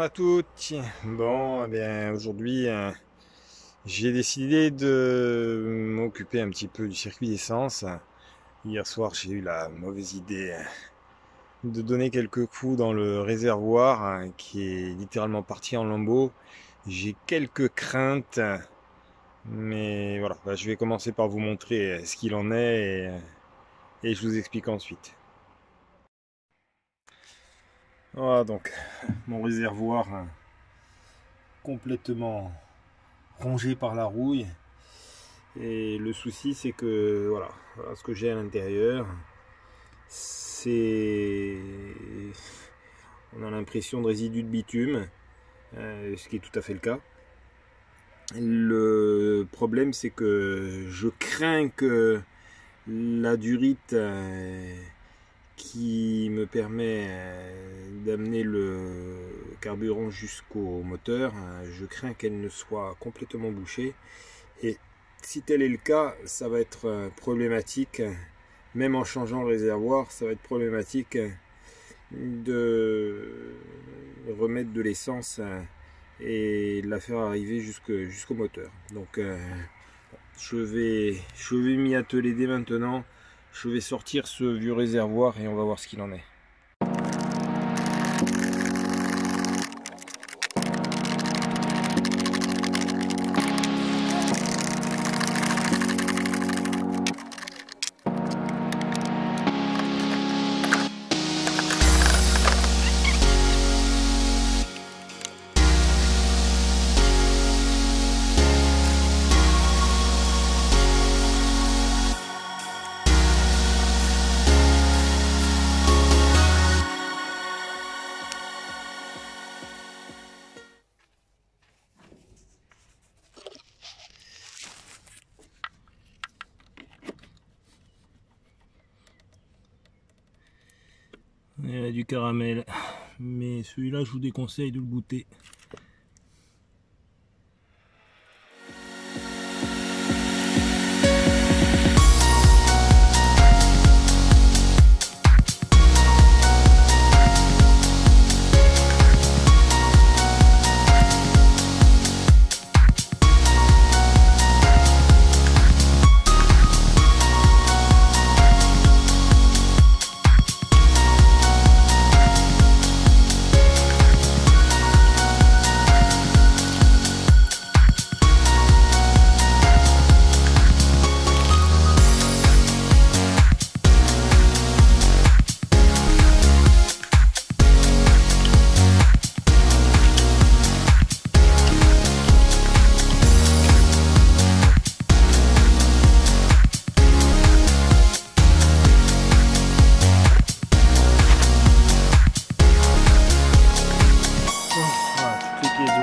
à toutes. Bon, eh bien, aujourd'hui, j'ai décidé de m'occuper un petit peu du circuit d'essence. Hier soir, j'ai eu la mauvaise idée de donner quelques coups dans le réservoir qui est littéralement parti en lambeaux. J'ai quelques craintes, mais voilà, je vais commencer par vous montrer ce qu'il en est et je vous explique ensuite. Voilà donc mon réservoir complètement rongé par la rouille. Et le souci, c'est que voilà ce que j'ai à l'intérieur, c'est, on a l'impression de résidus de bitume, ce qui est tout à fait le cas. Le problème, c'est que je crains que la durite qui me permet d'amener le carburant jusqu'au moteur, je crains qu'elle ne soit complètement bouchée. Et si tel est le cas, ça va être problématique, même en changeant le réservoir, ça va être problématique de remettre de l'essence et de la faire arriver jusqu'au moteur. Donc je vais m'y atteler dès maintenant. Je vais sortir ce vieux réservoir et on va voir ce qu'il en est. Il y a du caramel, mais celui-là je vous déconseille de le goûter.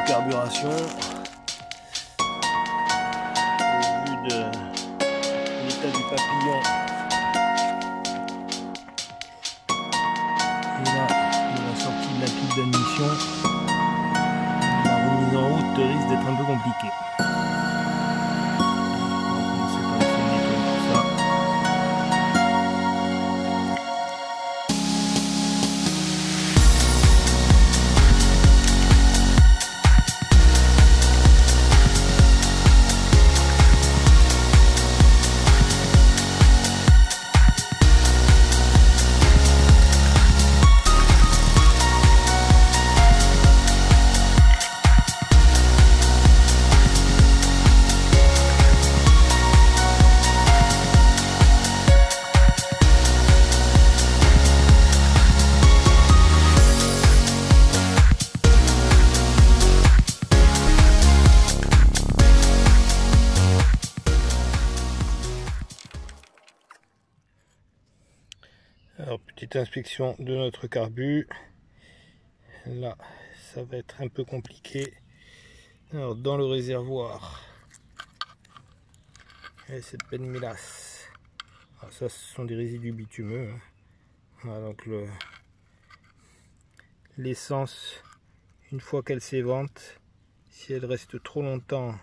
Carburation, au vu de l'état du papillon, et là de la sortie de la pile d'admission, la remise en route risque d'être un peu compliquée. Alors, petite inspection de notre carbu. Là, ça va être un peu compliqué. Alors, dans le réservoir, il y a cette belle mélasse. Alors, ça, ce sont des résidus bitumeux. Voilà, donc l'essence, une fois qu'elle s'évente, si elle reste trop longtemps,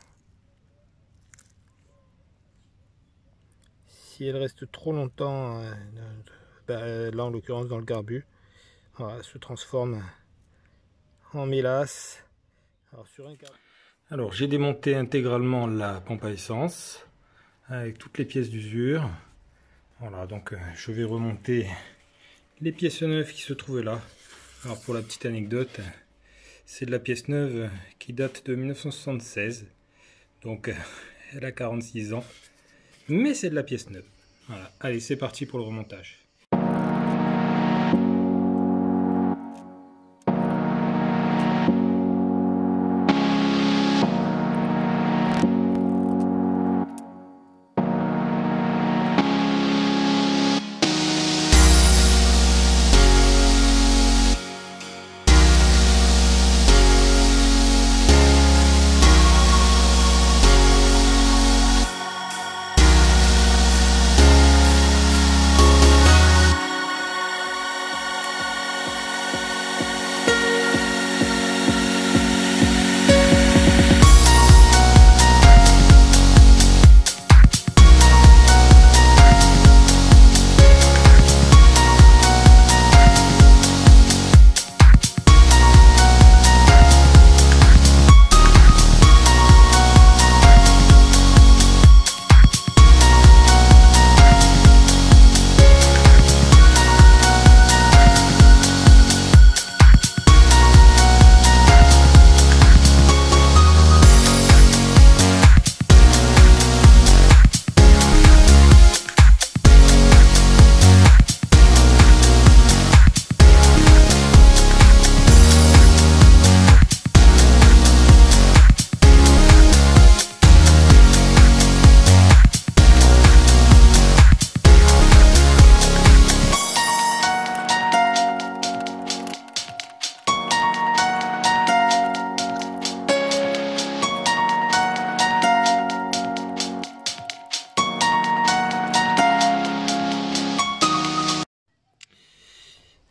là en l'occurrence dans le carbu, voilà, se transforme en mélasse. Alors j'ai démonté intégralement la pompe à essence avec toutes les pièces d'usure. Voilà, donc je vais remonter les pièces neuves qui se trouvent là. Alors pour la petite anecdote, c'est de la pièce neuve qui date de 1976. Donc elle a 46 ans. Mais c'est de la pièce neuve. Voilà, allez, c'est parti pour le remontage.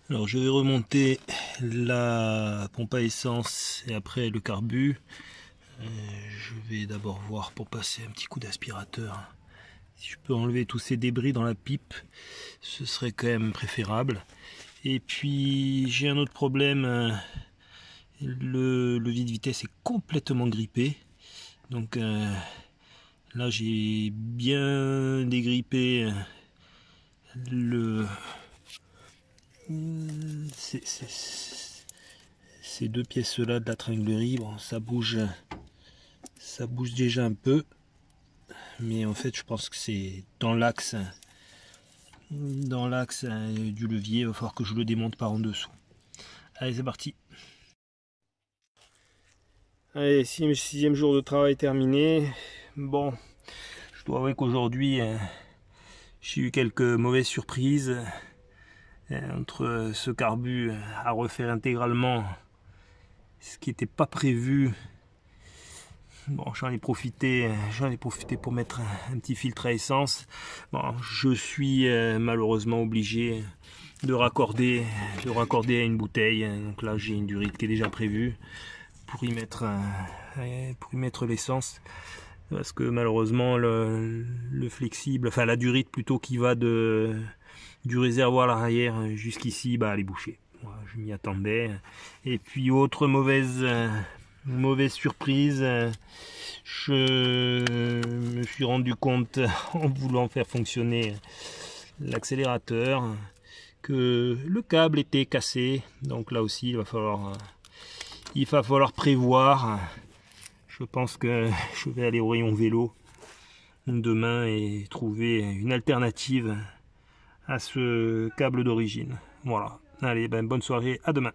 Alors je vais remonter la pompe à essence et après le carbu. Je vais d'abord voir pour passer un petit coup d'aspirateur. Si je peux enlever tous ces débris dans la pipe, ce serait quand même préférable. Et puis j'ai un autre problème, le vide-vitesse est complètement grippé. Donc là j'ai bien dégrippé ces deux pièces là de la tringlerie. Bon, ça bouge déjà un peu, mais en fait je pense que c'est dans l'axe du levier. Il va falloir que je le démonte par en dessous. Allez, c'est parti. Allez, 6e jour de travail terminé. Bon, je dois avouer qu'aujourd'hui j'ai eu quelques mauvaises surprises. Entre ce carbu à refaire intégralement, ce qui n'était pas prévu. Bon, j'en ai profité pour mettre un petit filtre à essence. Bon, je suis malheureusement obligé de raccorder à une bouteille. Donc là j'ai une durite qui est déjà prévue pour y mettre l'essence, parce que malheureusement le flexible, enfin la durite plutôt, qui va du réservoir à l'arrière jusqu'ici, elle est bouchée. Voilà, je m'y attendais. Et puis autre mauvaise surprise, je me suis rendu compte en voulant faire fonctionner l'accélérateur que le câble était cassé. Donc là aussi il va falloir prévoir. Je pense que je vais aller au rayon vélo demain et trouver une alternative à ce câble d'origine. Voilà. Allez, bonne soirée, à demain.